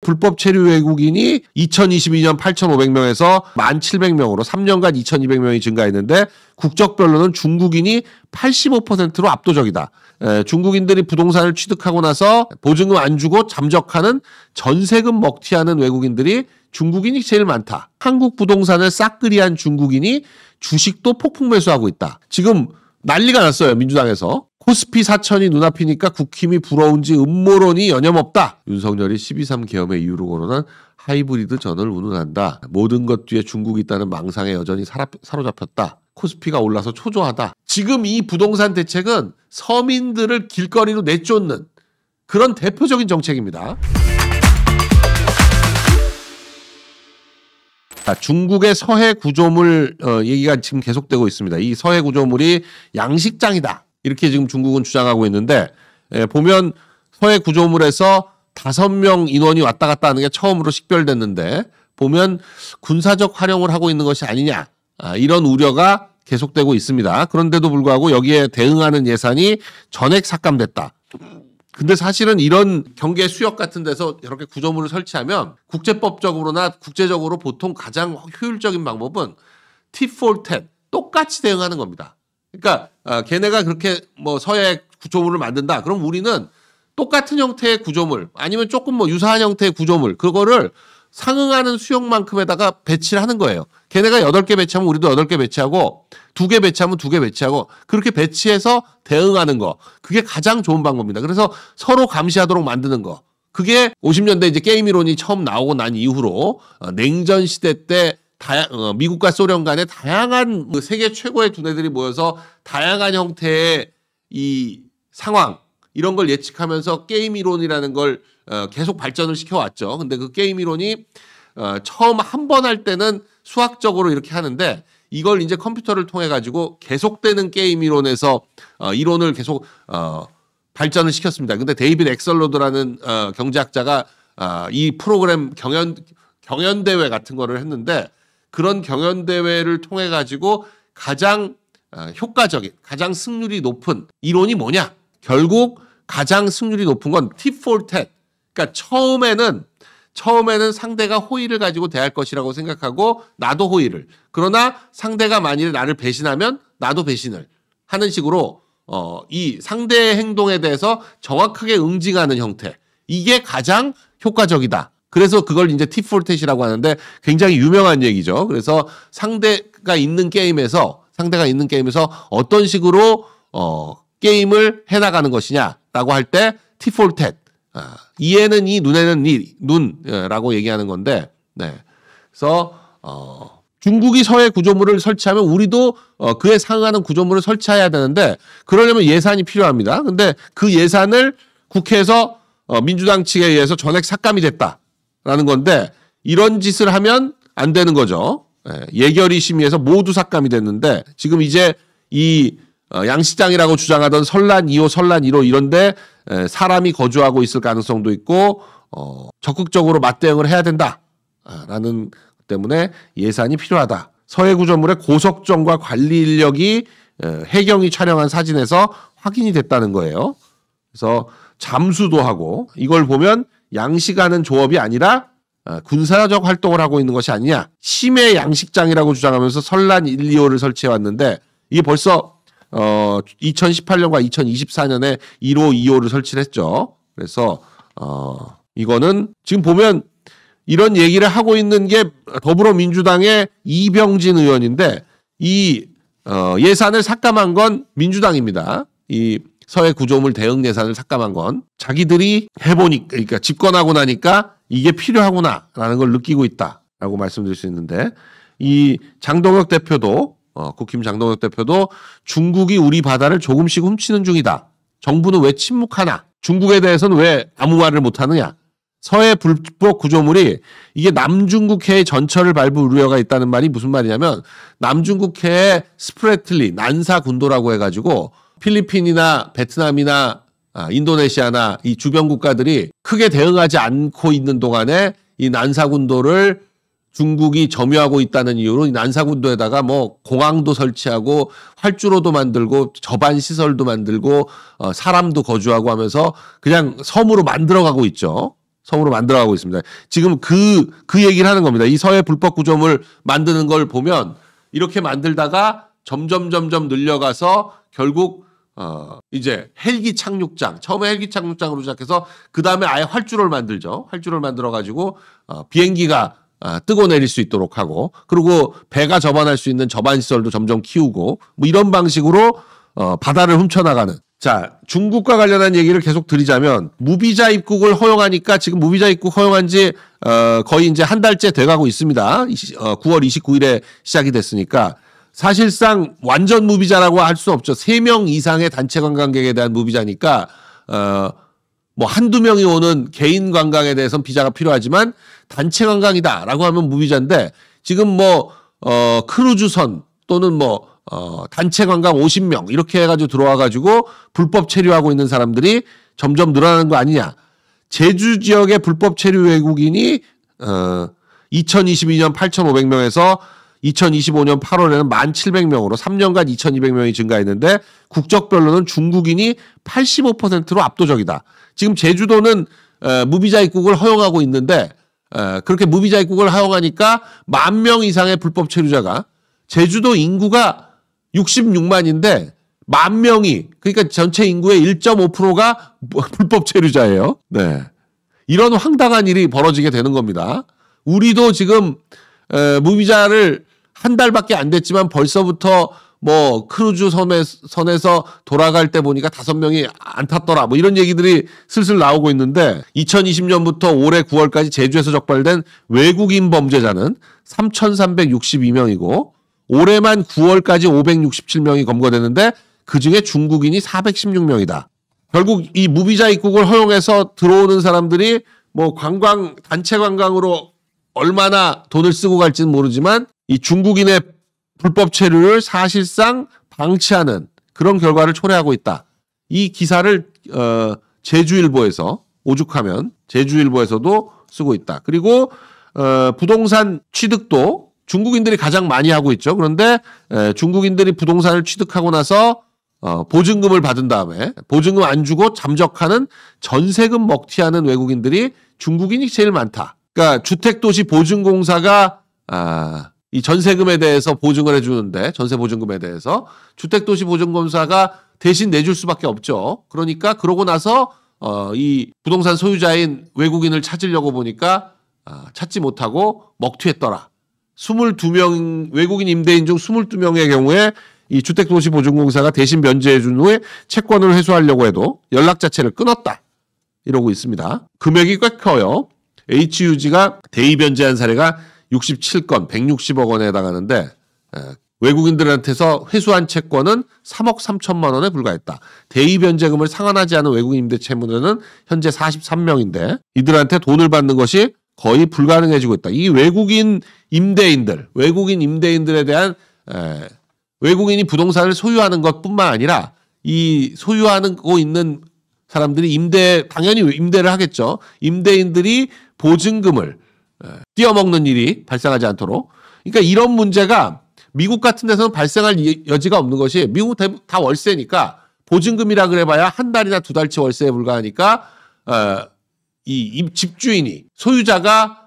불법 체류 외국인이 2022년 8,500명에서 1,700명으로 3년간 2,200명이 증가했는데 국적별로는 중국인이 85%로 압도적이다. 중국인들이 부동산을 취득하고 나서 보증금 안 주고 잠적하는 전세금 먹튀하는 외국인들이 중국인이 제일 많다. 한국 부동산을 싹그리한 중국인이 주식도 폭풍 매수하고 있다. 지금 난리가 났어요. 민주당에서. 코스피 4천이 눈앞이니까 국힘이 부러운지 음모론이 여념없다. 윤석열이 12.3 계엄의 이유로 거론한 하이브리드 전을 운운한다. 모든 것 뒤에 중국이 있다는 망상에 여전히 사로잡혔다. 코스피가 올라서 초조하다. 지금 이 부동산 대책은 서민들을 길거리로 내쫓는 그런 대표적인 정책입니다. 중국의 서해 구조물 얘기가 지금 계속되고 있습니다. 이 서해 구조물이 양식장이다. 이렇게 지금 중국은 주장하고 있는데 보면 서해 구조물에서 5명 인원이 왔다 갔다 하는 게 처음으로 식별됐는데 보면 군사적 활용을 하고 있는 것이 아니냐. 이런 우려가 계속되고 있습니다. 그런데도 불구하고 여기에 대응하는 예산이 전액 삭감됐다. 근데 사실은 이런 경계 수역 같은 데서 이렇게 구조물을 설치하면 국제법적으로나 국제적으로 보통 가장 효율적인 방법은 tit for tat, 똑같이 대응하는 겁니다. 그러니까 걔네가 그렇게 뭐 서해 구조물을 만든다. 그럼 우리는 똑같은 형태의 구조물 아니면 조금 뭐 유사한 형태의 구조물 그거를 상응하는 수용만큼에다가 배치를 하는 거예요. 걔네가 8개 배치하면 우리도 8개 배치하고 2개 배치하면 2개 배치하고 그렇게 배치해서 대응하는 거. 그게 가장 좋은 방법입니다. 그래서 서로 감시하도록 만드는 거. 그게 50년대 이제 게임 이론이 처음 나오고 난 이후로 냉전 시대 때 미국과 소련 간의 다양한 세계 최고의 두뇌들이 모여서 다양한 형태의 이 상황 이런 걸 예측하면서 게임 이론이라는 걸 계속 발전을 시켜왔죠. 근데 그 게임 이론이 처음 한 번 할 때는 수학적으로 이렇게 하는데 이걸 이제 컴퓨터를 통해 가지고 계속되는 게임 이론에서 이론을 계속 발전을 시켰습니다. 근데 데이비드 엑설로드라는 경제학자가 이 프로그램 경연대회 같은 거를 했는데 그런 경연대회를 통해 가지고 가장 효과적인, 가장 승률이 높은 이론이 뭐냐? 결국 가장 승률이 높은 건 tit for tat. 그러니까 처음에는 상대가 호의를 가지고 대할 것이라고 생각하고 나도 호의를. 그러나 상대가 만일 나를 배신하면 나도 배신을 하는 식으로 이 상대의 행동에 대해서 정확하게 응징하는 형태. 이게 가장 효과적이다. 그래서 그걸 이제 tit for tat이라고 하는데 굉장히 유명한 얘기죠. 그래서 상대가 있는 게임에서 어떤 식으로 게임을 해나가는 것이냐라고 할 때 tit for tat. 이에는 이, 눈에는 이, 눈라고 얘기하는 건데, 네. 그래서 중국이 서해 구조물을 설치하면 우리도 그에 상응하는 구조물을 설치해야 되는데 그러려면 예산이 필요합니다. 근데 그 예산을 국회에서 민주당 측에 의해서 전액 삭감이 됐다라는 건데 이런 짓을 하면 안 되는 거죠. 예결위 심의에서 모두 삭감이 됐는데 지금 이제 이 양식장이라고 주장하던 설란 2호, 설란 1호 이런데 사람이 거주하고 있을 가능성도 있고 적극적으로 맞대응을 해야 된다라는 것 때문에 예산이 필요하다. 서해 구조물의 고속정과 관리 인력이 해경이 촬영한 사진에서 확인이 됐다는 거예요. 그래서 잠수도 하고 이걸 보면 양식하는 조업이 아니라 군사적 활동을 하고 있는 것이 아니냐. 심해 양식장이라고 주장하면서 설란 1, 2호를 설치해 왔는데 이게 벌써 2018년과 2024년에 1호, 2호를 설치를 했죠. 그래서 이거는 지금 보면 이런 얘기를 하고 있는 게 더불어민주당의 이병진 의원인데 이 예산을 삭감한 건 민주당입니다. 이 서해 구조물 대응 예산을 삭감한 건 자기들이 해보니까 그러니까 집권하고 나니까 이게 필요하구나라는 걸 느끼고 있다라고 말씀드릴 수 있는데 이 장동혁 대표도 국힘 장동혁 대표도 중국이 우리 바다를 조금씩 훔치는 중이다. 정부는 왜 침묵하나? 중국에 대해서는 왜 아무 말을 못하느냐? 서해 불법 구조물이 이게 남중국해의 전철을 밟을 우려가 있다는 말이 무슨 말이냐면 남중국해의 스프레틀리 난사군도라고 해가지고 필리핀이나 베트남이나 인도네시아나 이 주변 국가들이 크게 대응하지 않고 있는 동안에 이 난사군도를 중국이 점유하고 있다는 이유로 이 난사군도에다가 뭐 공항도 설치하고 활주로도 만들고 저반 시설도 만들고 사람도 거주하고 하면서 그냥 섬으로 만들어가고 있죠. 섬으로 만들어가고 있습니다. 지금 그 얘기를 하는 겁니다. 이 서해 불법 구조물 만드는 걸 보면 이렇게 만들다가 점점 늘려가서 결국 이제 헬기 착륙장, 처음에 헬기 착륙장으로 시작해서 그 다음에 아예 활주로를 만들죠. 활주로를 만들어가지고 비행기가 뜨고 내릴 수 있도록 하고, 그리고 배가 접안할 수 있는 접안 시설도 점점 키우고, 뭐 이런 방식으로 바다를 훔쳐나가는. 자, 중국과 관련한 얘기를 계속 드리자면 무비자 입국을 허용하니까 지금 무비자 입국 허용한 지 거의 이제 한 달째 돼가고 있습니다. 9월 29일에 시작이 됐으니까 사실상 완전 무비자라고 할 수 없죠. 3명 이상의 단체 관광객에 대한 무비자니까 뭐 한두 명이 오는 개인 관광에 대해서는 비자가 필요하지만 단체 관광이다라고 하면 무비자인데, 지금 뭐 크루즈선 또는 뭐 단체 관광 50명 이렇게 해가지고 들어와가지고 불법 체류하고 있는 사람들이 점점 늘어나는 거 아니냐. 제주 지역의 불법 체류 외국인이 2022년 8,500명에서 2025년 8월에는 1,700명으로 3년간 2,200명이 증가했는데, 국적별로는 중국인이 85%로 압도적이다. 지금 제주도는 무비자 입국을 허용하고 있는데, 그렇게 무비자 입국을 허용하니까 10,000명 이상의 불법 체류자가, 제주도 인구가 66만인데 10,000명이, 그러니까 전체 인구의 1.5%가 불법 체류자예요. 네. 이런 황당한 일이 벌어지게 되는 겁니다. 우리도 지금 무비자를 한 달밖에 안 됐지만 벌써부터 뭐 크루즈 선에서 돌아갈 때 보니까 5명이 안 탔더라, 뭐 이런 얘기들이 슬슬 나오고 있는데, 2020년부터 올해 9월까지 제주에서 적발된 외국인 범죄자는 3,362명이고 올해만 9월까지 567명이 검거되는데 그중에 중국인이 416명이다. 결국 이 무비자 입국을 허용해서 들어오는 사람들이 뭐 단체 관광으로 얼마나 돈을 쓰고 갈지는 모르지만 이 중국인의 불법 체류를 사실상 방치하는 그런 결과를 초래하고 있다. 이 기사를 제주일보에서, 오죽하면 제주일보에서도 쓰고 있다. 그리고 부동산 취득도 중국인들이 가장 많이 하고 있죠. 그런데 중국인들이 부동산을 취득하고 나서 보증금을 받은 다음에 보증금 안 주고 잠적하는, 전세금 먹튀하는 외국인들이 중국인이 제일 많다. 그러니까 주택도시보증공사가 이 전세금에 대해서 보증을 해주는데, 전세보증금에 대해서 주택도시보증공사가 대신 내줄 수밖에 없죠. 그러니까 그러고 나서 이 부동산 소유자인 외국인을 찾으려고 보니까 찾지 못하고 먹튀했더라. 22명, 외국인 임대인 중 22명의 경우에 이 주택도시보증공사가 대신 면제해 준 후에 채권을 회수하려고 해도 연락 자체를 끊었다. 이러고 있습니다. 금액이 꽤 커요. HUG가 대의 변제한 사례가 67건, 160억 원에 해당하는데 외국인들한테서 회수한 채권은 3억 3천만 원에 불과했다. 대의 변제금을 상환하지 않은 외국인 임대 채무자는 현재 43명인데 이들한테 돈을 받는 것이 거의 불가능해지고 있다. 이 외국인 임대인들에 대한 외국인이 부동산을 소유하는 것뿐만 아니라 이 소유하고 있는 사람들이 당연히 임대를 하겠죠. 임대인들이 보증금을 띄어먹는 일이 발생하지 않도록. 그러니까 이런 문제가 미국 같은 데서는 발생할 여지가 없는 것이, 미국 다 월세니까 보증금이라 그래봐야 한 달이나 2달치 월세에 불과하니까 이 집주인이, 소유자가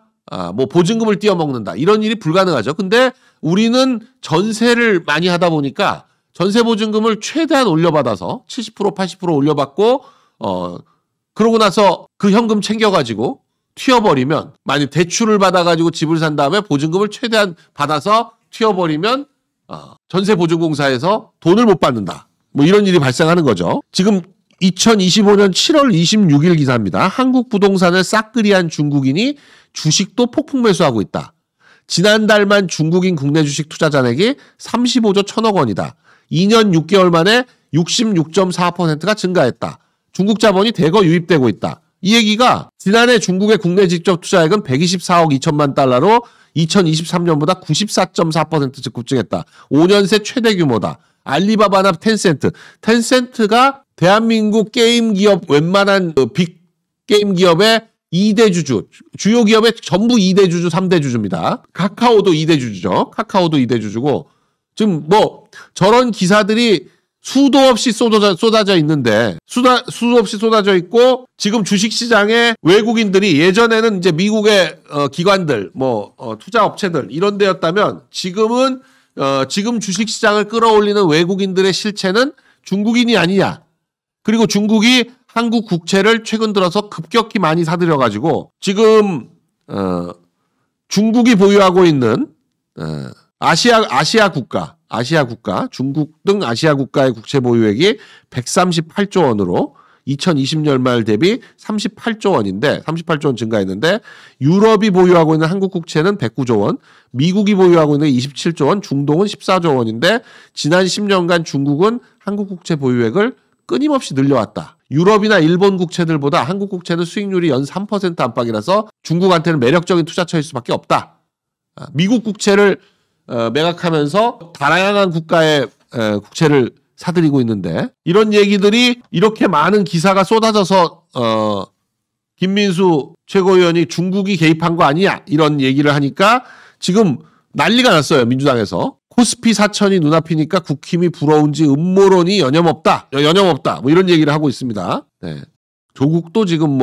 뭐 보증금을 띄어먹는다, 이런 일이 불가능하죠. 근데 우리는 전세를 많이 하다 보니까 전세 보증금을 최대한 올려받아서 70% 80% 올려받고 그러고 나서 그 현금 챙겨가지고 튀어버리면, 만약 대출을 받아가지고 집을 산 다음에 보증금을 최대한 받아서 튀어버리면 전세보증공사에서 돈을 못 받는다. 뭐 이런 일이 발생하는 거죠. 지금 2025년 7월 26일 기사입니다. 한국 부동산을 싹그리한 중국인이 주식도 폭풍 매수하고 있다. 지난달만 중국인 국내 주식 투자 잔액이 35조 1천억 원이다. 2년 6개월 만에 66.4%가 증가했다. 중국 자본이 대거 유입되고 있다. 이 얘기가 지난해 중국의 국내 직접 투자액은 124억 2천만 달러로 2023년보다 94.4% 급증했다. 5년 새 최대 규모다. 알리바바나 텐센트가 대한민국 게임 기업, 웬만한 빅 게임 기업의 2대 주주, 주요 기업의 전부 2대 주주, 3대 주주입니다. 카카오도 2대 주주죠. 카카오도 2대 주주고, 지금 뭐 저런 기사들이 수도 없이 쏟아져 있는데 수도 없이 쏟아져 있고 지금 주식시장에 외국인들이 예전에는 이제 미국의 기관들 투자 업체들 이런 데였다면 지금은 지금 주식시장을 끌어올리는 외국인들의 실체는 중국인이 아니냐. 그리고 중국이 한국 국채를 최근 들어서 급격히 많이 사들여가지고 지금 중국이 보유하고 있는 아시아 국가, 중국 등 아시아 국가의 국채 보유액이 138조 원으로 2020년 말 대비 38조 원인데 38조 원 증가했는데 유럽이 보유하고 있는 한국 국채는 109조 원, 미국이 보유하고 있는 27조 원, 중동은 14조 원인데 지난 10년간 중국은 한국 국채 보유액을 끊임없이 늘려왔다. 유럽이나 일본 국채들보다 한국 국채는 수익률이 연 3% 안팎이라서 중국한테는 매력적인 투자처일 수밖에 없다. 미국 국채를 매각하면서 다양한 국가의 국채를 사들이고 있는데 이런 얘기들이 이렇게 많은 기사가 쏟아져서 김민수 최고위원이 중국이 개입한 거 아니냐 이런 얘기를 하니까 지금 난리가 났어요. 민주당에서. 코스피 4천이 눈앞이니까 국힘이 부러운지 음모론이 여념없다 뭐 이런 얘기를 하고 있습니다. 네. 조국도 지금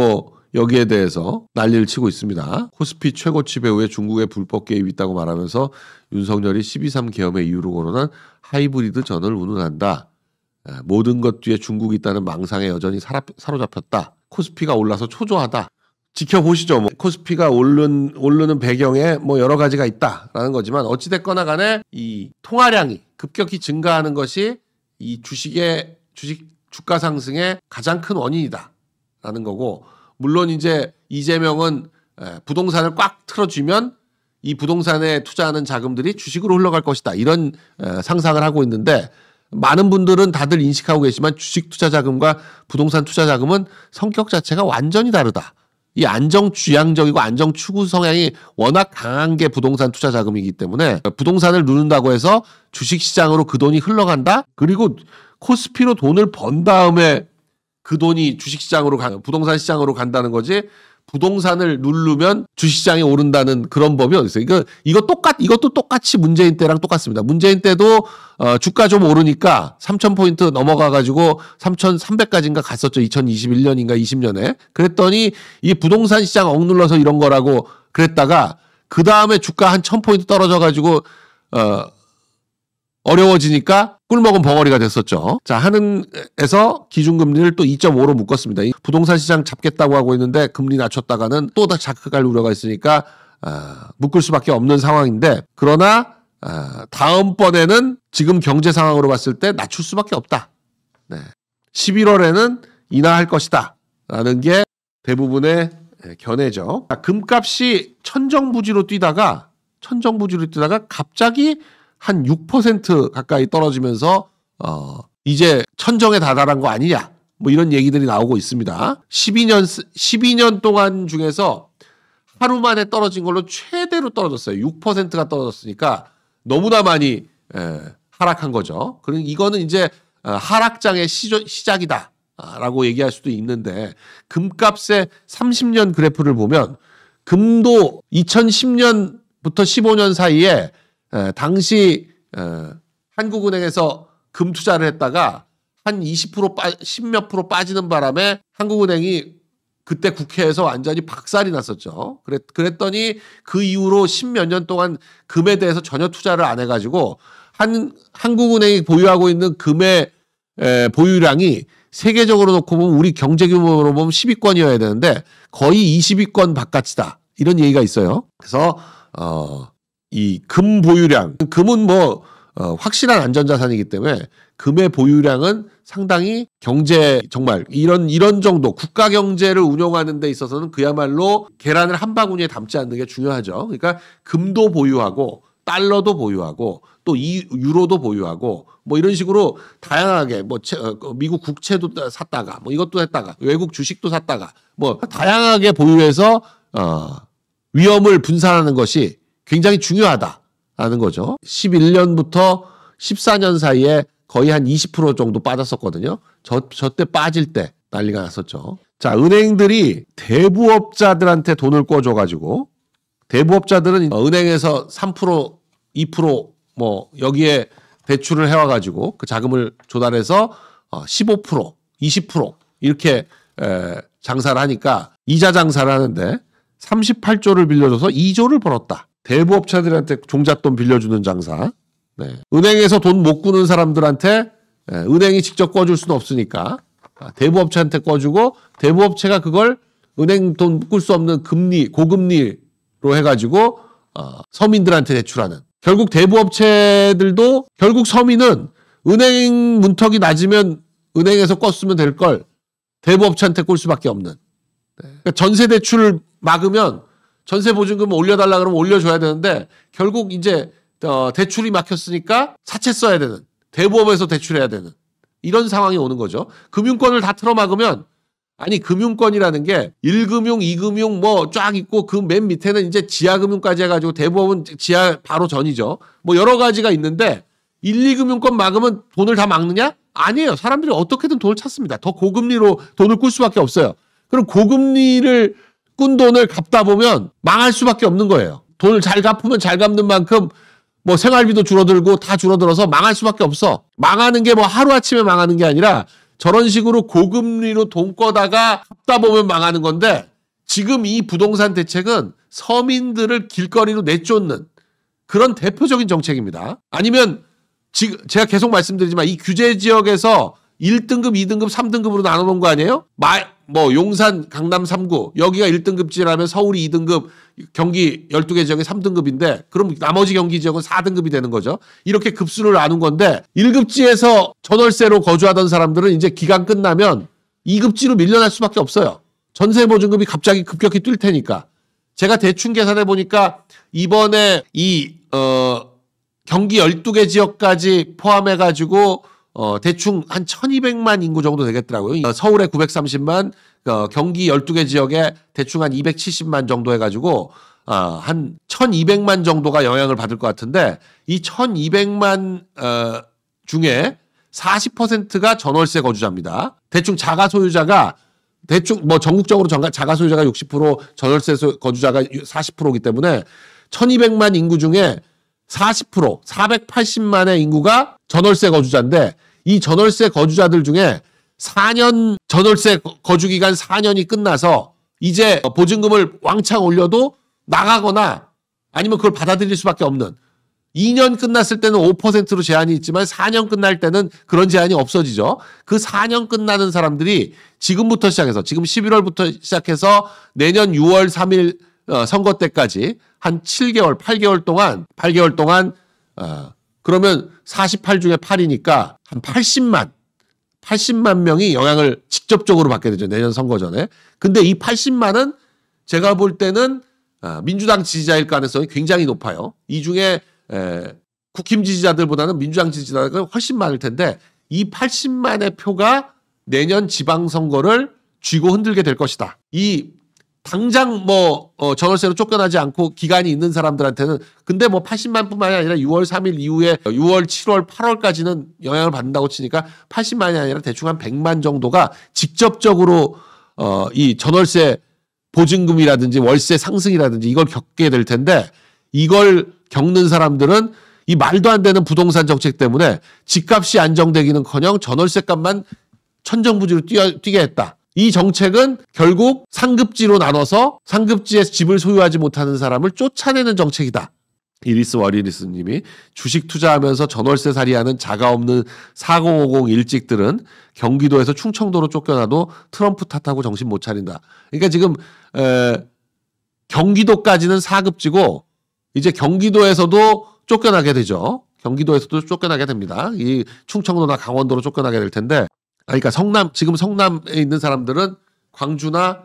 여기에 대해서 난리를 치고 있습니다. 코스피 최고치 배후에 중국의 불법 개입이 있다고 말하면서 윤석열이 12.3 계엄의 이유로 거론한 하이브리드 전을 운운한다. 모든 것 뒤에 중국이 있다는 망상에 여전히 사로잡혔다. 코스피가 올라서 초조하다. 지켜보시죠. 코스피가 오르는 배경에 여러 가지가 있다라는 거지만 어찌됐거나 간에 이 통화량이 급격히 증가하는 것이 이 주식 주가 상승의 가장 큰 원인이다라는 거고 물론 이제 이재명은 부동산을 꽉 틀어주면 이 부동산에 투자하는 자금들이 주식으로 흘러갈 것이다. 이런 상상을 하고 있는데 많은 분들은 다들 인식하고 계시지만 주식 투자 자금과 부동산 투자 자금은 성격 자체가 완전히 다르다. 이 안정주향적이고 안정추구 성향이 워낙 강한 게 부동산 투자 자금이기 때문에 부동산을 누른다고 해서 주식시장으로 그 돈이 흘러간다? 그리고 코스피로 돈을 번 다음에 그 돈이 주식시장으로 부동산 시장으로 간다는 거지 부동산을 누르면 주식시장이 오른다는 그런 법이 어디 있어요? 이것도 똑같이 문재인 때랑 똑같습니다. 문재인 때도 주가 좀 오르니까 3,000포인트 넘어가가지고 3,300까지인가 갔었죠. 2021년인가 20년에. 그랬더니 이 부동산 시장 억눌러서 이런 거라고 그랬다가 그 다음에 주가 한 1,000포인트 떨어져가지고 어려워지니까 꿀먹은 벙어리가 됐었죠. 자, 한은에서 기준금리를 또 2.5로 묶었습니다. 부동산 시장 잡겠다고 하고 있는데 금리 낮췄다가는 또 자극할 우려가 있으니까 묶을 수밖에 없는 상황인데 그러나 다음번에는 지금 경제 상황으로 봤을 때 낮출 수밖에 없다. 네. 11월에는 인하할 것이다. 라는 게 대부분의 견해죠. 금값이 천정부지로 뛰다가 갑자기 한 6% 가까이 떨어지면서 이제 천정에 다다른 거 아니냐 뭐 이런 얘기들이 나오고 있습니다. 12년 동안 중에서 하루 만에 떨어진 걸로 최대로 떨어졌어요. 6%가 떨어졌으니까 너무나 많이 하락한 거죠. 그리고 이거는 이제 하락장의 시작이다 라고 얘기할 수도 있는데 금값의 30년 그래프를 보면 금도 2010년부터 15년 사이에 당시 한국은행에서 금 투자를 했다가 한 20% 10몇 프로 빠지는 바람에 한국은행이 그때 국회에서 완전히 박살이 났었죠. 그랬더니 그 이후로 10몇 년 동안 금에 대해서 전혀 투자를 안 해가지고 한국은행이 보유하고 있는 금의 보유량이 세계적으로 놓고 보면 우리 경제 규모로 보면 10위권이어야 되는데 거의 20위권 바깥이다. 이런 얘기가 있어요. 그래서 이 금 보유량, 금은 확실한 안전자산이기 때문에 금의 보유량은 상당히 경제 정말 이런 정도 국가 경제를 운영하는 데 있어서는 그야말로 계란을 한 바구니에 담지 않는 게 중요하죠. 그러니까 금도 보유하고 달러도 보유하고 또 유로도 보유하고 뭐 이런 식으로 다양하게 미국 국채도 샀다가 이것도 했다가 외국 주식도 샀다가 다양하게 보유해서 위험을 분산하는 것이 굉장히 중요하다라는 거죠. 11년부터 14년 사이에 거의 한 20% 정도 빠졌었거든요. 저때 빠질 때 난리가 났었죠. 자, 은행들이 대부업자들한테 돈을 꿔줘가지고 대부업자들은 은행에서 3%, 2% 여기에 대출을 해와가지고 그 자금을 조달해서 15%, 20% 이렇게 장사를 하니까 이자 장사를 하는데 38조를 빌려줘서 2조를 벌었다. 대부업체들한테 종잣돈 빌려주는 장사. 네. 은행에서 돈 못 꾸는 사람들한테 은행이 직접 꿔줄 수는 없으니까 대부업체한테 꿔주고 대부업체가 그걸 은행 돈 꿀 수 없는 금리, 고금리로 해가지고 서민들한테 대출하는. 결국 대부업체들도 결국 서민은 은행 문턱이 낮으면 은행에서 껐으면 될 걸 대부업체한테 꿀 수밖에 없는. 그러니까 전세 대출을 막으면 전세 보증금 올려달라 그러면 올려줘야 되는데 결국 이제 대출이 막혔으니까 사채 써야 되는, 대부업에서 대출해야 되는 이런 상황이 오는 거죠. 금융권을 다 틀어막으면, 아니 금융권이라는 게 1금융, 2금융 뭐 쫙 있고 그 맨 밑에는 이제 지하금융까지 해가지고 대부업은 지하 바로 전이죠. 뭐 여러 가지가 있는데 1, 2금융권 막으면 돈을 다 막느냐? 아니에요. 사람들이 어떻게든 돈을 찾습니다. 더 고금리로 돈을 꿀 수밖에 없어요. 그럼 고금리를 꾼 돈을 갚다 보면 망할 수밖에 없는 거예요. 돈을 잘 갚으면 잘 갚는 만큼 뭐 생활비도 줄어들고 다 줄어들어서 망할 수밖에 없어. 망하는 게 뭐 하루아침에 망하는 게 아니라 저런 식으로 고금리로 돈 꺼다가 갚다 보면 망하는 건데 지금 이 부동산 대책은 서민들을 길거리로 내쫓는 그런 대표적인 정책입니다. 아니면 지금 제가 계속 말씀드리지만 이 규제 지역에서 1등급, 2등급, 3등급으로 나눠놓은 거 아니에요? 뭐 용산, 강남 3구 여기가 1등급지라면 서울이 2등급, 경기 12개 지역이 3등급인데 그럼 나머지 경기 지역은 4등급이 되는 거죠. 이렇게 급수를 나눈 건데 1급지에서 전월세로 거주하던 사람들은 이제 기간 끝나면 2급지로 밀려날 수밖에 없어요. 전세 보증금이 갑자기 급격히 뛸 테니까. 제가 대충 계산해 보니까 이번에 이 경기 12개 지역까지 포함해 가지고 대충 한 1200만 인구 정도 되겠더라고요. 서울에 930만, 경기 12개 지역에 대충 한 270만 정도 해가지고 한 1200만 정도가 영향을 받을 것 같은데 이 1200만 중에 40%가 전월세 거주자입니다. 대충 자가 소유자가 대충 뭐 전국적으로 자가 소유자가 60%, 전월세 거주자가 40%이기 때문에 1200만 인구 중에 40%, 480만의 인구가 전월세 거주자인데 이 전월세 거주자들 중에 4년 전월세 거주 기간 4년이 끝나서 이제 보증금을 왕창 올려도 나가거나 아니면 그걸 받아들일 수밖에 없는 2년 끝났을 때는 5%로 제한이 있지만 4년 끝날 때는 그런 제한이 없어지죠. 그 4년 끝나는 사람들이 지금부터 시작해서 지금 11월부터 시작해서 내년 6월 3일 선거 때까지 한 7개월, 8개월 동안 그러면 48 중에 8이니까 한 80만 명이 영향을 직접적으로 받게 되죠. 내년 선거 전에. 근데 이 80만은 제가 볼 때는 민주당 지지자일 가능성이 굉장히 높아요. 이 중에 국힘 지지자들보다는 민주당 지지자가 훨씬 많을 텐데 이 80만의 표가 내년 지방선거를 쥐고 흔들게 될 것이다. 이 당장 뭐 전월세로 쫓겨나지 않고 기간이 있는 사람들한테는 근데 뭐 80만뿐만이 아니라 6월 3일 이후에 6월, 7월, 8월까지는 영향을 받는다고 치니까 80만이 아니라 대충 한 100만 정도가 직접적으로 이 전월세 보증금이라든지 월세 상승이라든지 이걸 겪게 될 텐데 이걸 겪는 사람들은 이 말도 안 되는 부동산 정책 때문에 집값이 안정되기는커녕 전월세값만 천정부지로 뛰게 했다. 이 정책은 결국 상급지로 나눠서 상급지에서 집을 소유하지 못하는 사람을 쫓아내는 정책이다. 이리스 워리리스 님이 주식 투자하면서 전월세 살이하는 자가 없는 4050 일찍들은 경기도에서 충청도로 쫓겨나도 트럼프 탓하고 정신 못 차린다. 그러니까 지금 경기도까지는 4급지고 이제 경기도에서도 쫓겨나게 되죠. 경기도에서도 쫓겨나게 됩니다. 이 충청도나 강원도로 쫓겨나게 될 텐데 그러니까 지금 성남에 있는 사람들은 광주나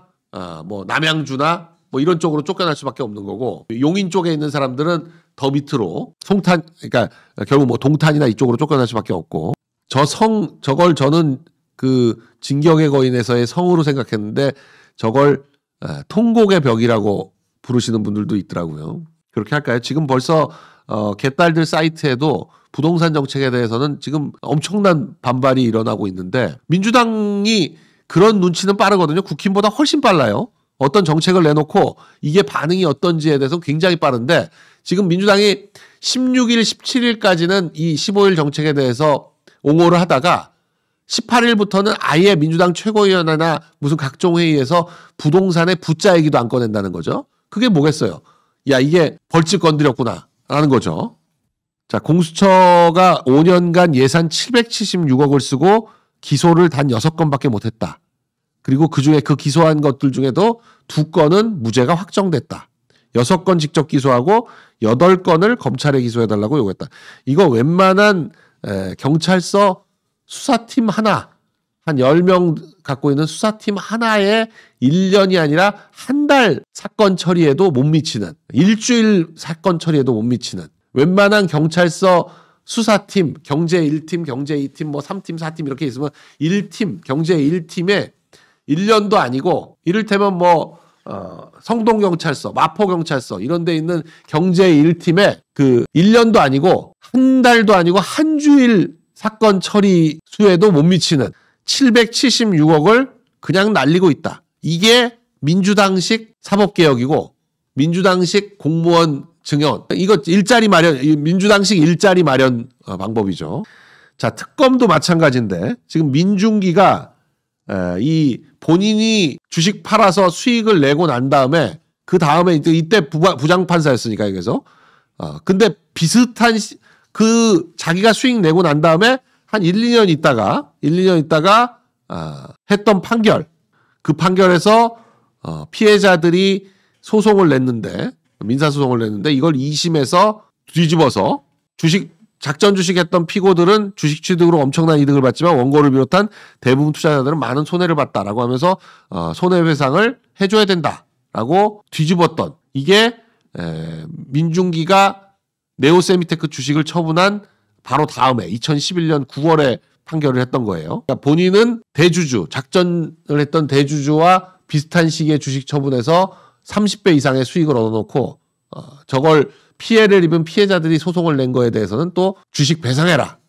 뭐 남양주나 뭐 이런 쪽으로 쫓겨날 수밖에 없는 거고 용인 쪽에 있는 사람들은 더 밑으로 그러니까 결국 뭐 동탄이나 이쪽으로 쫓겨날 수밖에 없고 저걸 저는 그 진격의 거인에서의 성으로 생각했는데 저걸 통곡의 벽이라고 부르시는 분들도 있더라고요. 그렇게 할까요? 지금 벌써 개딸들 사이트에도 부동산 정책에 대해서는 지금 엄청난 반발이 일어나고 있는데 민주당이 그런 눈치는 빠르거든요. 국힘보다 훨씬 빨라요. 어떤 정책을 내놓고 이게 반응이 어떤지에 대해서 굉장히 빠른데 지금 민주당이 16일, 17일까지는 이 15일 정책에 대해서 옹호를 하다가 18일부터는 아예 민주당 최고위원회나 무슨 각종 회의에서 부동산의 부자 얘기도 안 꺼낸다는 거죠. 그게 뭐겠어요? 야, 이게 벌집 건드렸구나 라는 거죠. 자, 공수처가 5년간 예산 776억을 쓰고 기소를 단 6건밖에 못했다. 그리고 그중에 그 기소한 것들 중에도 2건은 무죄가 확정됐다. 6건 직접 기소하고 8건을 검찰에 기소해달라고 요구했다. 이거 웬만한 경찰서 수사팀 하나, 한 10명 갖고 있는 수사팀 하나에 1년이 아니라 한 달 사건 처리에도 못 미치는, 일주일 사건 처리에도 못 미치는 웬만한 경찰서 수사팀, 경제 1팀, 경제 2팀, 뭐 3팀, 4팀 이렇게 있으면 1팀, 경제 1팀에 1년도 아니고 이를테면 뭐 성동경찰서, 마포경찰서 이런 데 있는 경제 1팀에 그 1년도 아니고 한 달도 아니고 한 주일 사건 처리 수에도 못 미치는 776억을 그냥 날리고 있다. 이게 민주당식 사법개혁이고 민주당식 공무원 증여. 이거 일자리 마련, 민주당식 일자리 마련 방법이죠. 자, 특검도 마찬가지인데 지금 민중기가 이 본인이 주식 팔아서 수익을 내고 난 다음에 그 다음에 이때 부장판사였으니까 여기서 근데 비슷한 그 자기가 수익 내고 난 다음에 한 1, 2년 있다가 했던 판결, 그 판결에서 피해자들이 소송을 냈는데 민사소송을 냈는데 이걸 2심에서 뒤집어서 작전 주식했던 피고들은 주식 취득으로 엄청난 이득을 받지만 원고를 비롯한 대부분 투자자들은 많은 손해를 봤다라고 하면서 손해배상을 해줘야 된다라고 뒤집었던 이게 민중기가 네오세미테크 주식을 처분한 바로 다음에 2011년 9월에 판결을 했던 거예요. 그러니까 본인은 대주주, 작전을 했던 대주주와 비슷한 시기에 주식 처분해서 30배 이상의 수익을 얻어놓고 저걸 피해를 입은 피해자들이 소송을 낸 거에 대해서는 또 주식 배상해라.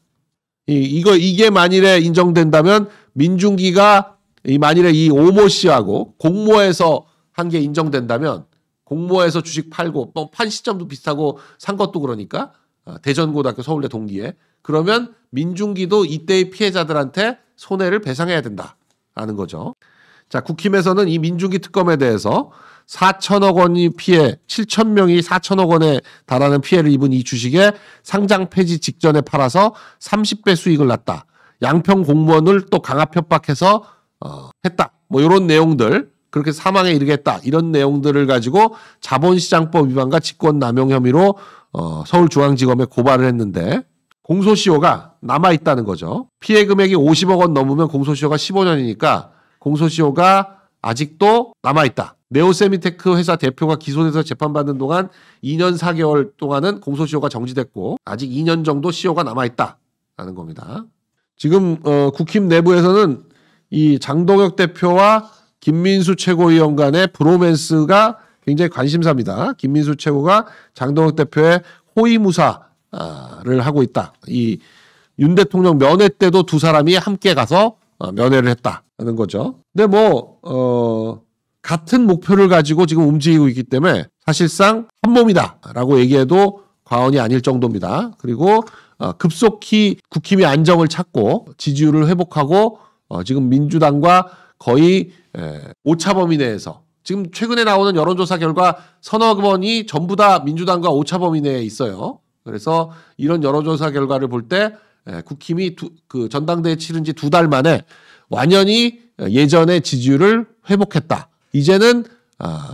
이게 만일에 인정된다면 민중기가 만일에 이 오모 씨하고 공모해서 한 게 인정된다면 공모해서 주식 팔고 또 판 시점도 비슷하고 산 것도 그러니까 대전고등학교 서울대 동기에 그러면 민중기도 이때의 피해자들한테 손해를 배상해야 된다라는 거죠. 자, 국힘에서는 이 민중기 특검에 대해서 4천억 원이 피해, 7천 명이 4천억 원에 달하는 피해를 입은 이 주식에 상장 폐지 직전에 팔아서 30배 수익을 났다. 양평 공무원을 또 강압 협박해서 했다. 뭐 이런 내용들, 그렇게 사망에 이르겠다. 이런 내용들을 가지고 자본시장법 위반과 직권남용 혐의로 서울중앙지검에 고발을 했는데 공소시효가 남아있다는 거죠. 피해 금액이 50억 원 넘으면 공소시효가 15년이니까 공소시효가 아직도 남아있다. 네오세미테크 회사 대표가 기소돼서 재판받는 동안 2년 4개월 동안은 공소시효가 정지됐고 아직 2년 정도 시효가 남아있다라는 겁니다. 지금 국힘 내부에서는 이 장동혁 대표와 김민수 최고위원 간의 브로맨스가 굉장히 관심사입니다. 김민수 최고가 장동혁 대표의 호위무사를 하고 있다. 이 윤 대통령 면회 때도 두 사람이 함께 가서 면회를 했다는 거죠. 근데 같은 목표를 가지고 지금 움직이고 있기 때문에 사실상 한 몸이다라고 얘기해도 과언이 아닐 정도입니다. 그리고 급속히 국힘이 안정을 찾고 지지율을 회복하고 지금 민주당과 거의 오차범위 내에서 지금 최근에 나오는 여론조사 결과 서너 번이 전부 다 민주당과 오차범위 내에 있어요. 그래서 이런 여론조사 결과를 볼 때 국힘이 그 전당대회 치른 지 2달 만에 완연히 예전의 지지율을 회복했다. 이제는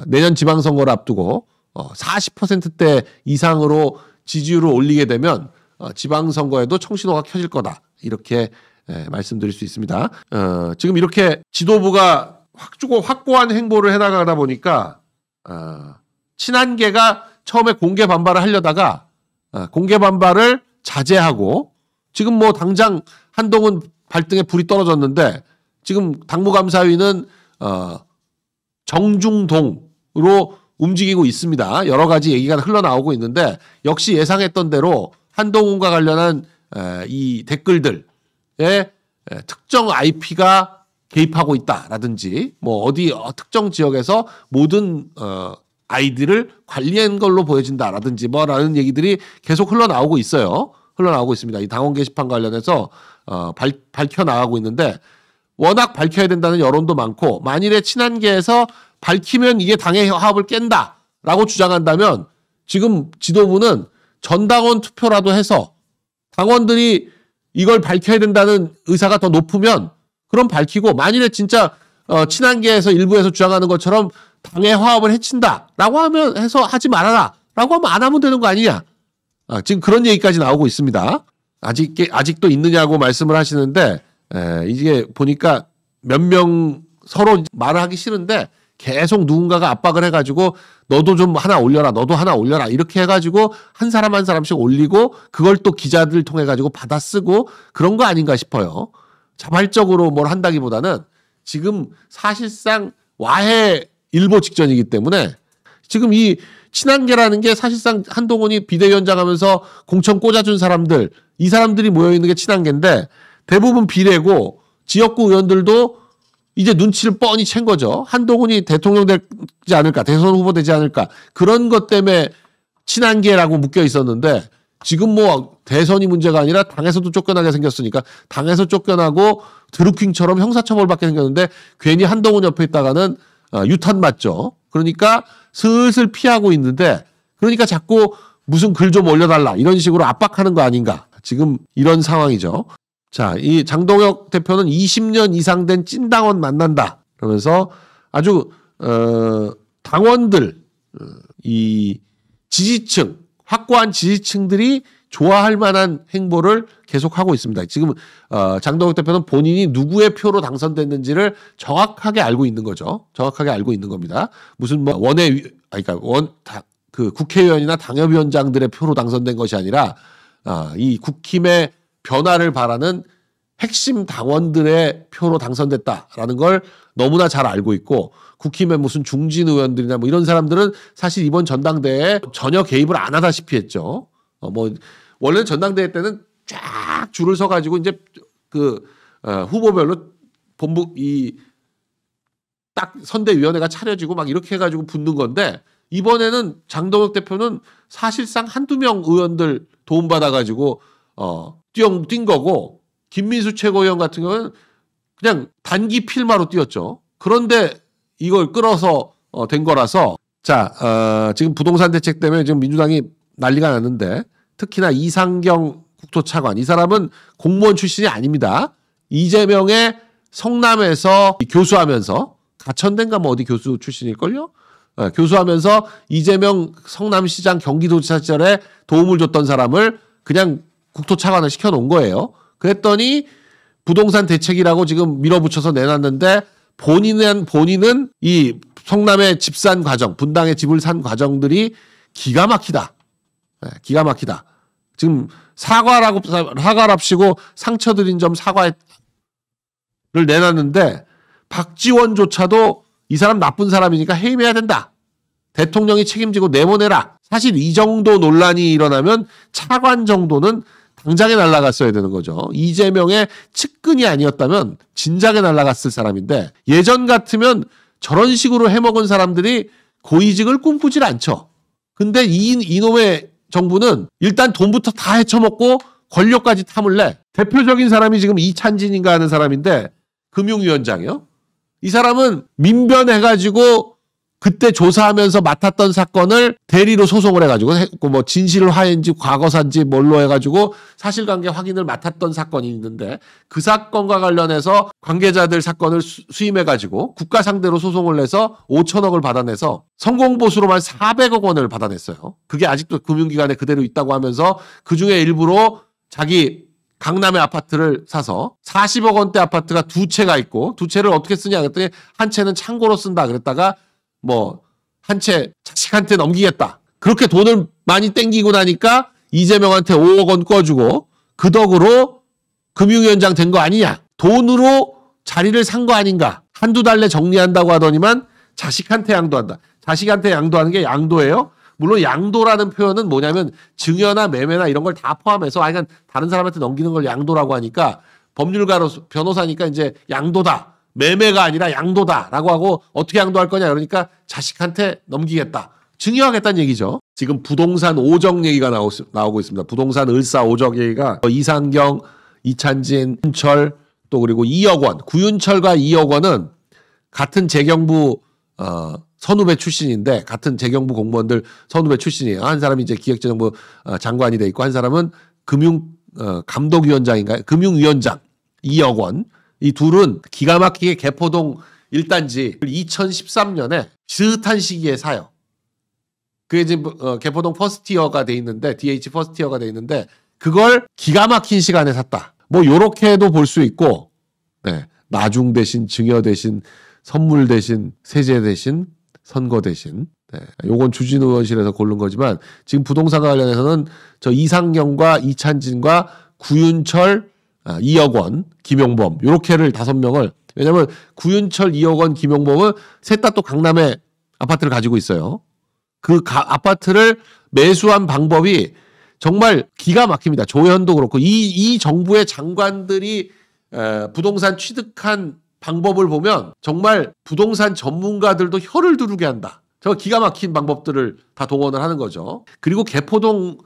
내년 지방선거를 앞두고 40%대 이상으로 지지율을 올리게 되면 지방선거에도 청신호가 켜질 거다. 이렇게 말씀드릴 수 있습니다. 지금 이렇게 지도부가 확고한 행보를 해나가다 보니까 친한계가 처음에 공개 반발을 하려다가 공개 반발을 자제하고 지금 뭐 당장 한동훈 발등에 불이 떨어졌는데 지금 당무감사위는 정중동으로 움직이고 있습니다. 여러 가지 얘기가 흘러나오고 있는데 역시 예상했던 대로 한동훈과 관련한 이 댓글들에 특정 IP가 개입하고 있다라든지 뭐 어디 특정 지역에서 모든 아이들을 관리한 걸로 보여진다라든지 뭐라는 얘기들이 계속 흘러나오고 있어요. 흘러나오고 있습니다. 이 당원 게시판 관련해서 밝혀나가고 있는데 워낙 밝혀야 된다는 여론도 많고 만일에 친한계에서 밝히면 이게 당의 화합을 깬다라고 주장한다면 지금 지도부는 전당원 투표라도 해서 당원들이 이걸 밝혀야 된다는 의사가 더 높으면 그럼 밝히고 만일에 진짜 친한계에서 일부에서 주장하는 것처럼 당의 화합을 해친다라고 하면 해서 하지 말아라 라고 하면 안 하면 되는 거 아니냐. 지금 그런 얘기까지 나오고 있습니다. 아직도 있느냐고 말씀을 하시는데 이게 보니까 몇 명 서로 말을 하기 싫은데 계속 누군가가 압박을 해가지고 너도 좀 하나 올려라 너도 하나 올려라 이렇게 해가지고 한 사람 한 사람씩 올리고 그걸 또 기자들 통해가지고 받아쓰고 그런 거 아닌가 싶어요. 자발적으로 뭘 한다기보다는 지금 사실상 와해 일보 직전이기 때문에 지금 이 친한계라는 게 사실상 한동훈이 비대위원장 하면서 공천 꽂아준 사람들 이 사람들이 모여있는 게 친한계인데 대부분 비례고 지역구 의원들도 이제 눈치를 뻔히 챈 거죠. 한동훈이 대통령 되지 않을까 대선 후보 되지 않을까 그런 것 때문에 친한계라고 묶여 있었는데 지금 뭐 대선이 문제가 아니라 당에서도 쫓겨나게 생겼으니까 당에서 쫓겨나고 드루킹처럼 형사처벌받게 생겼는데 괜히 한동훈 옆에 있다가는 유탄 맞죠. 그러니까 슬슬 피하고 있는데 그러니까 자꾸 무슨 글 좀 올려달라 이런 식으로 압박하는 거 아닌가. 지금 이런 상황이죠. 자, 이 장동혁 대표는 20년 이상 된 찐당원 만난다. 그러면서 아주 당원들 이 지지층 확고한 지지층들이 좋아할 만한 행보를 계속하고 있습니다. 지금 장동혁 대표는 본인이 누구의 표로 당선됐는지를 정확하게 알고 있는 거죠. 정확하게 알고 있는 겁니다. 무슨 뭐 그 국회의원이나 당협위원장들의 표로 당선된 것이 아니라 이 국힘의 변화를 바라는 핵심 당원들의 표로 당선됐다라는 걸 너무나 잘 알고 있고 국힘의 무슨 중진 의원들이나 뭐 이런 사람들은 사실 이번 전당대회에 전혀 개입을 안 하다시피 했죠. 뭐 원래는 전당대회 때는 쫙 줄을 서가지고 이제 그 후보별로 본부 이 딱 선대위원회가 차려지고 막 이렇게 해가지고 붙는 건데 이번에는 장동혁 대표는 사실상 한두 명 의원들 도움받아가지고 뛴 거고 김민수 최고위원 같은 경우는 그냥 단기 필마로 뛰었죠. 그런데 이걸 끌어서 된 거라서 자 지금 부동산 대책 때문에 지금 민주당이 난리가 났는데 특히나 이상경 국토차관 이 사람은 공무원 출신이 아닙니다. 이재명의 성남에서 교수하면서 가천대인가 뭐 어디 교수 출신일걸요? 교수하면서 이재명 성남시장 경기도지사 시절에 도움을 줬던 사람을 그냥 국토차관을 시켜놓은 거예요. 그랬더니 부동산 대책이라고 지금 밀어붙여서 내놨는데 본인은 이 성남의 집 산 과정, 분당의 집을 산 과정들이 기가 막히다. 기가 막히다. 지금 사과랍시고 상처드린 점 사과를 내놨는데 박지원조차도 이 사람 나쁜 사람이니까 해임해야 된다. 대통령이 책임지고 내보내라. 사실 이 정도 논란이 일어나면 차관 정도는 당장에 날아갔어야 되는 거죠. 이재명의 측근이 아니었다면 진작에 날아갔을 사람인데 예전 같으면 저런 식으로 해먹은 사람들이 고위직을 꿈꾸질 않죠. 근데 이놈의 정부는 일단 돈부터 다 헤쳐먹고 권력까지 탐을 내. 대표적인 사람이 지금 이찬진인가 하는 사람인데 금융위원장이요. 이 사람은 민변해가지고 그때 조사하면서 맡았던 사건을 대리로 소송을 해가지고 뭐 진실화인지 과거사인지 뭘로 해가지고 사실관계 확인을 맡았던 사건이 있는데 그 사건과 관련해서 관계자들 사건을 수임해가지고 국가 상대로 소송을 내서 5천억을 받아내서 성공보수로만 400억 원을 받아냈어요. 그게 아직도 금융기관에 그대로 있다고 하면서 그중에 일부로 자기 강남의 아파트를 사서 40억 원대 아파트가 두 채가 있고 두 채를 어떻게 쓰냐 그랬더니 한 채는 창고로 쓴다 그랬다가 뭐 한 채 자식한테 넘기겠다. 그렇게 돈을 많이 땡기고 나니까 이재명한테 5억 원 꿔주고 그 덕으로 금융위원장 된 거 아니냐. 돈으로 자리를 산 거 아닌가. 한두 달 내 정리한다고 하더니만 자식한테 양도한다. 자식한테 양도하는 게 양도예요. 물론 양도라는 표현은 뭐냐면 증여나 매매나 이런 걸 다 포함해서 그러니까 다른 사람한테 넘기는 걸 양도라고 하니까 법률가로 변호사니까 이제 양도다. 매매가 아니라 양도다라고 하고 어떻게 양도할 거냐 그러니까 자식한테 넘기겠다. 증여하겠다는 얘기죠. 지금 부동산 오적 얘기가 나오고 있습니다. 부동산 을사 오적 얘기가 이상경, 이찬진, 구윤철 또 그리고 2억 원. 구윤철과 2억 원은 같은 재경부 선후배 출신인데 같은 재경부 공무원들 선후배 출신이에요. 한 사람이 이제 기획재정부 장관이 돼 있고 한 사람은 감독위원장인가요? 금융위원장 2억 원. 이 둘은 기가 막히게 개포동 1단지 2013년에 비슷한 시기에 사요. 그게 지금 개포동 퍼스티어가 돼 있는데 DH 퍼스티어가 돼 있는데 그걸 기가 막힌 시간에 샀다. 뭐 요렇게도 볼 수 있고 네. 나중 대신 증여 대신 선물 대신 세제 대신 선거 대신 네. 요건 주진우 의원실에서 고른 거지만 지금 부동산 관련해서는 저 이상경과 이찬진과 구윤철 2억 원, 김용범 요렇게를 5명을 왜냐면 구윤철 2억 원, 김용범은 셋 다 또 강남에 아파트를 가지고 있어요. 그 아파트를 매수한 방법이 정말 기가 막힙니다. 조현도 그렇고 이 정부의 장관들이 부동산 취득한 방법을 보면 정말 부동산 전문가들도 혀를 두르게 한다. 저 기가 막힌 방법들을 다 동원을 하는 거죠. 그리고 개포동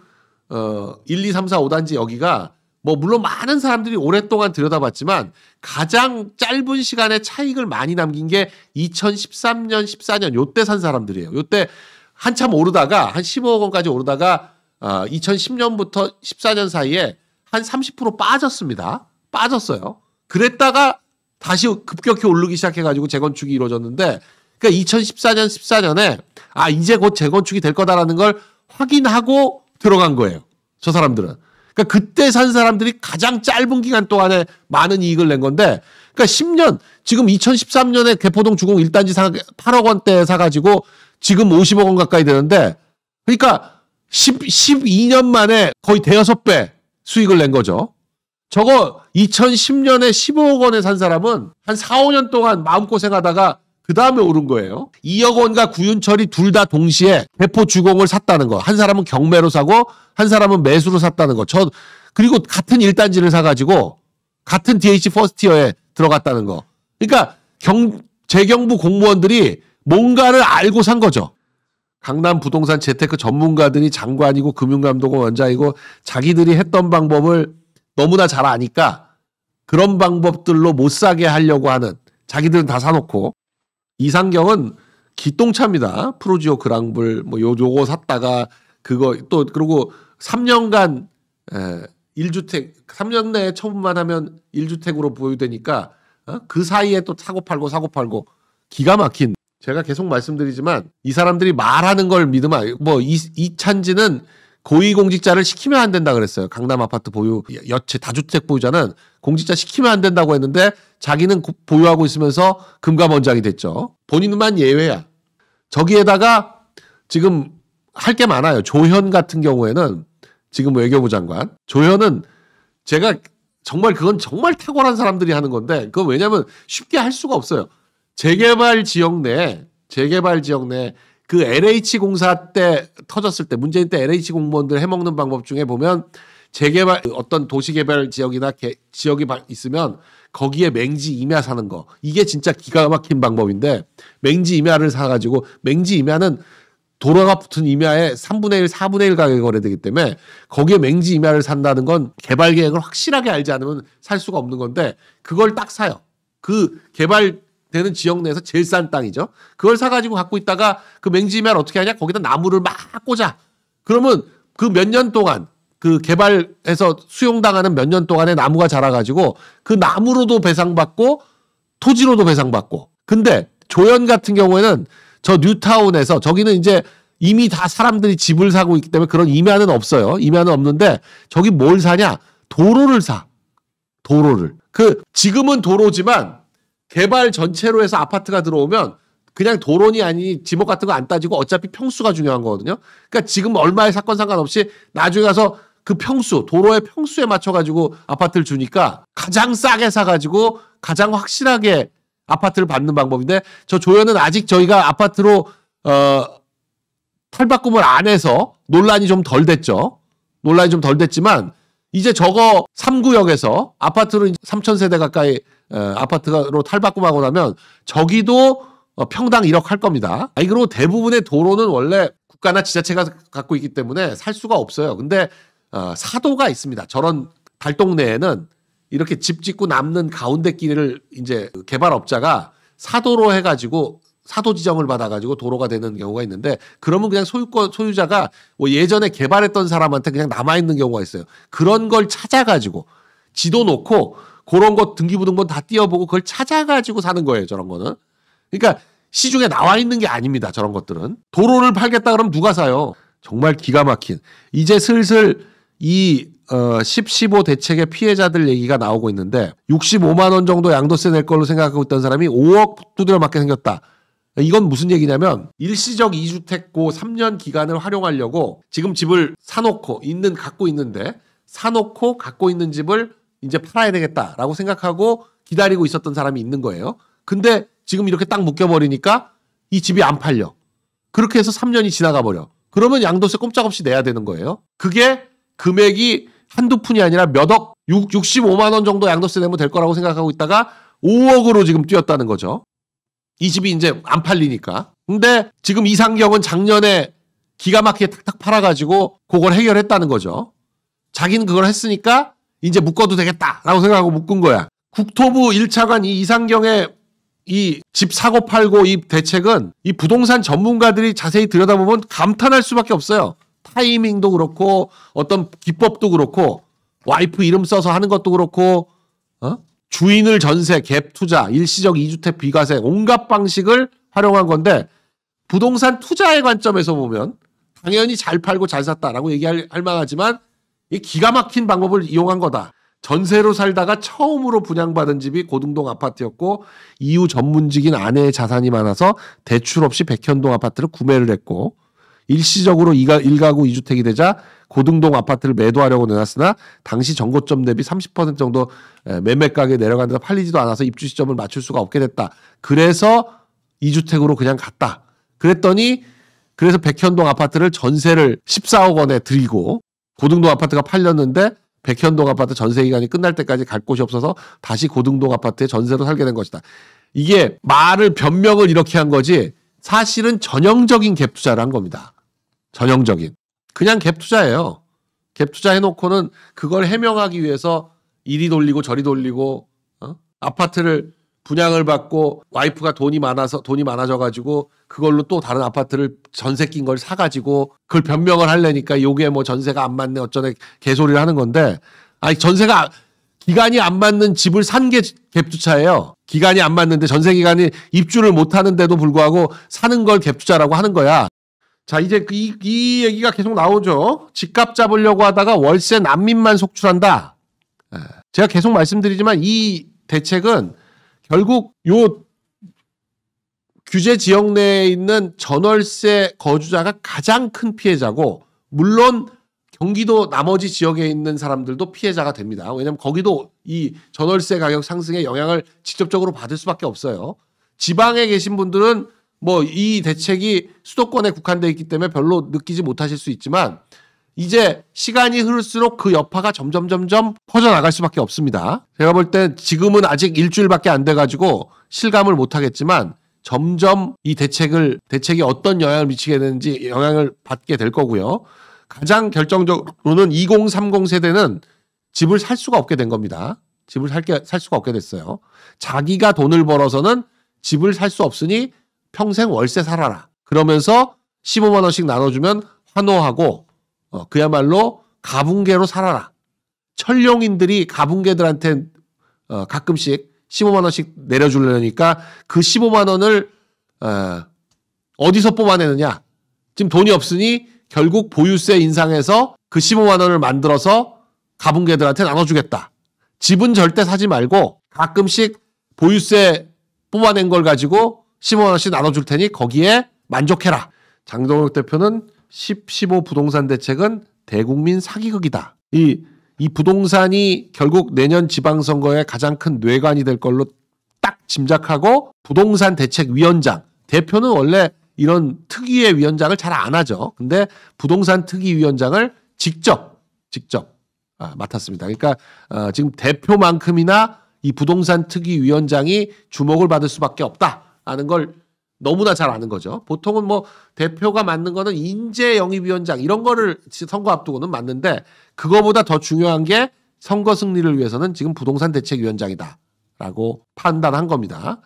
1, 2, 3, 4, 5단지 여기가 뭐 물론 많은 사람들이 오랫동안 들여다봤지만 가장 짧은 시간에 차익을 많이 남긴 게 2013년, 14년 요때 산 사람들이에요. 요때 한참 오르다가 한 15억 원까지 오르다가 2010년부터 14년 사이에 한 30% 빠졌습니다. 빠졌어요. 그랬다가 다시 급격히 오르기 시작해가지고 재건축이 이루어졌는데 그러니까 2014년, 14년에 이제 곧 재건축이 될 거다라는 걸 확인하고 들어간 거예요. 저 사람들은. 그러니까 그때 산 사람들이 가장 짧은 기간 동안에 많은 이익을 낸 건데 그러니까 10년 지금 2013년에 개포동 주공 1단지 8억 원대에 사가지고 지금 50억 원 가까이 되는데 그러니까 12년 만에 거의 대여섯 배 수익을 낸 거죠. 저거 2010년에 15억 원에 산 사람은 한 4, 5년 동안 마음고생하다가 그 다음에 오른 거예요. 2억 원과 구윤철이 둘 다 동시에 개포 주공을 샀다는 거. 한 사람은 경매로 사고 한 사람은 매수로 샀다는 거. 그리고 같은 1단지를 사가지고 같은 DH 퍼스티어에 들어갔다는 거. 그러니까 재경부 공무원들이 뭔가를 알고 산 거죠. 강남 부동산 재테크 전문가들이 장관이고 금융감독원 원장이고 자기들이 했던 방법을 너무나 잘 아니까 그런 방법들로 못 사게 하려고 하는 자기들은 다 사놓고 이상경은 기똥차입니다. 프로지오 그랑블 뭐 요거 샀다가 그거 또 그리고 3년간 1주택 3년 내에 처분만 하면 1주택으로 보유되니까 그 사이에 또 사고 팔고 기가 막힌 제가 계속 말씀드리지만 이 사람들이 말하는 걸 믿으면 뭐 이찬진은 고위공직자를 시키면 안 된다 그랬어요. 강남 아파트 보유 여채 다주택 보유자는 공직자 시키면 안 된다고 했는데 자기는 보유하고 있으면서 금감원장이 됐죠. 본인만 예외야. 저기에다가 지금 할 게 많아요. 조현 같은 경우에는 지금 외교부 장관. 조현은 제가 정말 그건 정말 탁월한 사람들이 하는 건데 그건 왜냐면 쉽게 할 수가 없어요. 재개발 지역 내 그 LH 공사 때 터졌을 때 문재인 때 LH 공무원들 해먹는 방법 중에 보면 재개발 어떤 도시개발 지역이나 지역이 있으면 거기에 맹지 임야 사는 거 이게 진짜 기가 막힌 방법인데 맹지 임야를 사가지고 맹지 임야는 도로가 붙은 임야의 3분의 1, 4분의 1 가격에 거래되기 때문에 거기에 맹지 임야를 산다는 건 개발 계획을 확실하게 알지 않으면 살 수가 없는 건데 그걸 딱 사요. 그 개발되는 지역 내에서 제일 싼 땅이죠. 그걸 사가지고 갖고 있다가 그 맹지 임야를 어떻게 하냐? 거기다 나무를 막 꽂아. 그러면 그 몇 년 동안 그 개발해서 수용당하는 몇 년 동안에 나무가 자라가지고 그 나무로도 배상받고 토지로도 배상받고. 근데 조현 같은 경우에는 저 뉴타운에서 저기는 이제 이미 다 사람들이 집을 사고 있기 때문에 그런 임야는 없어요. 임야는 없는데 저기 뭘 사냐? 도로를 사. 도로를. 지금은 도로지만 개발 전체로 해서 아파트가 들어오면 그냥 도로니 아니 지목 같은 거 안 따지고 어차피 평수가 중요한 거거든요. 그러니까 지금 얼마의 사건 상관없이 나중에 가서 그 평수, 도로의 평수에 맞춰가지고 아파트를 주니까 가장 싸게 사가지고 가장 확실하게 아파트를 받는 방법인데 저 조현은 아직 저희가 아파트로 탈바꿈을 안 해서 논란이 좀 덜 됐죠. 논란이 좀 덜 됐지만 이제 저거 3구역에서 아파트로 3,000세대 가까이 아파트로 탈바꿈하고 나면 저기도 평당 1억 할 겁니다. 그리고 대부분의 도로는 원래 국가나 지자체가 갖고 있기 때문에 살 수가 없어요. 근데 사도가 있습니다. 저런 달동네에는 이렇게 집 짓고 남는 가운데 길을 이제 개발업자가 사도로 해가지고 사도 지정을 받아가지고 도로가 되는 경우가 있는데, 그러면 그냥 소유자가 뭐 예전에 개발했던 사람한테 그냥 남아있는 경우가 있어요. 그런 걸 찾아가지고 지도 놓고 그런 거 등기부등본 다 띄워보고 그걸 찾아가지고 사는 거예요. 저런 거는. 그러니까 시중에 나와 있는 게 아닙니다. 저런 것들은. 도로를 팔겠다 그러면 누가 사요? 정말 기가 막힌. 이제 슬슬 이 15 대책의 피해자들 얘기가 나오고 있는데, 65만 원 정도 양도세 낼 걸로 생각하고 있던 사람이 5억 두드려 맞게 생겼다. 이건 무슨 얘기냐면 일시적 2주택고 3년 기간을 활용하려고 지금 집을 갖고 있는데 사놓고 갖고 있는 집을 이제 팔아야 되겠다라고 생각하고 기다리고 있었던 사람이 있는 거예요. 근데 지금 이렇게 딱 묶여버리니까 이 집이 안 팔려. 그렇게 해서 3년이 지나가 버려. 그러면 양도세 꼼짝없이 내야 되는 거예요. 그게 금액이 한두 푼이 아니라 몇 억, 65만 원 정도 양도세 내면 될 거라고 생각하고 있다가 5억으로 지금 뛰었다는 거죠. 이 집이 이제 안 팔리니까. 근데 지금 이상경은 작년에 기가 막히게 탁탁 팔아가지고 그걸 해결했다는 거죠. 자기는 그걸 했으니까 이제 묶어도 되겠다라고 생각하고 묶은 거야. 국토부 1차관 이 이상경의 이 집 사고 팔고 이 대책은 이 부동산 전문가들이 자세히 들여다보면 감탄할 수밖에 없어요. 타이밍도 그렇고 어떤 기법도 그렇고 와이프 이름 써서 하는 것도 그렇고 주인을 전세, 갭 투자, 일시적 2주택 비과세 온갖 방식을 활용한 건데, 부동산 투자의 관점에서 보면 당연히 잘 팔고 잘 샀다라고 얘기할 만하지만 이 기가 막힌 방법을 이용한 거다. 전세로 살다가 처음으로 분양받은 집이 고등동 아파트였고 이후 전문직인 아내의 자산이 많아서 대출 없이 백현동 아파트를 구매를 했고, 일시적으로 1가구 2주택이 되자 고등동 아파트를 매도하려고 내놨으나 당시 전고점 대비 30% 정도 매매 가격이 내려간 데서 팔리지도 않아서 입주 시점을 맞출 수가 없게 됐다. 그래서 2주택으로 그냥 갔다. 그래서 백현동 아파트를 전세를 14억 원에 드리고 고등동 아파트가 팔렸는데 백현동 아파트 전세 기간이 끝날 때까지 갈 곳이 없어서 다시 고등동 아파트에 전세로 살게 된 것이다. 이게 변명을 이렇게 한 거지 사실은 전형적인 갭 투자를 한 겁니다. 전형적인. 그냥 갭 투자예요. 갭 투자 해놓고는 그걸 해명하기 위해서 이리 돌리고 저리 돌리고 아파트를 분양을 받고 와이프가 돈이 많아져가지고 그걸로 또 다른 아파트를 전세 낀 걸 사가지고 그걸 변명을 하려니까 요게 뭐 전세가 안 맞네 어쩌네 개소리를 하는 건데, 아니 전세가 기간이 안 맞는 집을 산 게 갭 투자예요. 기간이 안 맞는데 전세 기간이 입주를 못 하는데도 불구하고 사는 걸 갭 투자라고 하는 거야. 자, 이제 이 얘기가 계속 나오죠. 집값 잡으려고 하다가 월세 난민만 속출한다. 제가 계속 말씀드리지만 이 대책은 결국 요 규제 지역 내에 있는 전월세 거주자가 가장 큰 피해자고, 물론 경기도 나머지 지역에 있는 사람들도 피해자가 됩니다. 왜냐하면 거기도 이 전월세 가격 상승에 영향을 직접적으로 받을 수밖에 없어요. 지방에 계신 분들은 뭐 이 대책이 수도권에 국한되어 있기 때문에 별로 느끼지 못하실 수 있지만 이제 시간이 흐를수록 그 여파가 점점 퍼져나갈 수밖에 없습니다. 제가 볼 때 지금은 아직 일주일밖에 안 돼가지고 실감을 못하겠지만 점점 이 대책이 어떤 영향을 미치게 되는지 영향을 받게 될 거고요. 가장 결정적으로는 2030 세대는 집을 살 수가 없게 된 겁니다. 집을 살 수가 없게 됐어요. 자기가 돈을 벌어서는 집을 살 수 없으니 평생 월세 살아라. 그러면서 15만 원씩 나눠주면 환호하고 그야말로 가분개로 살아라. 천룡인들이 가분개들한테 가끔씩 15만 원씩 내려주려니까 그 15만 원을 어디서 뽑아내느냐. 지금 돈이 없으니 결국 보유세 인상해서 그 15만 원을 만들어서 가분개들한테 나눠주겠다. 집은 절대 사지 말고 가끔씩 보유세 뽑아낸 걸 가지고 15만 원씩 나눠줄 테니 거기에 만족해라. 장동혁 대표는 15 부동산 대책은 대국민 사기극이다. 이 부동산이 결국 내년 지방선거의 가장 큰 뇌관이 될 걸로 딱 짐작하고, 부동산 대책위원장, 대표는 원래 이런 특위의 위원장을 잘 안 하죠. 근데 부동산 특위위원장을 직접 맡았습니다. 그러니까 지금 대표만큼이나 이 부동산 특위위원장이 주목을 받을 수밖에 없다라는 걸 너무나 잘 아는 거죠. 보통은 뭐 대표가 맡는 거는 인재 영입위원장 이런 거를 선거 앞두고는 맞는데 그거보다 더 중요한 게 선거 승리를 위해서는 지금 부동산 대책위원장이다라고 판단한 겁니다.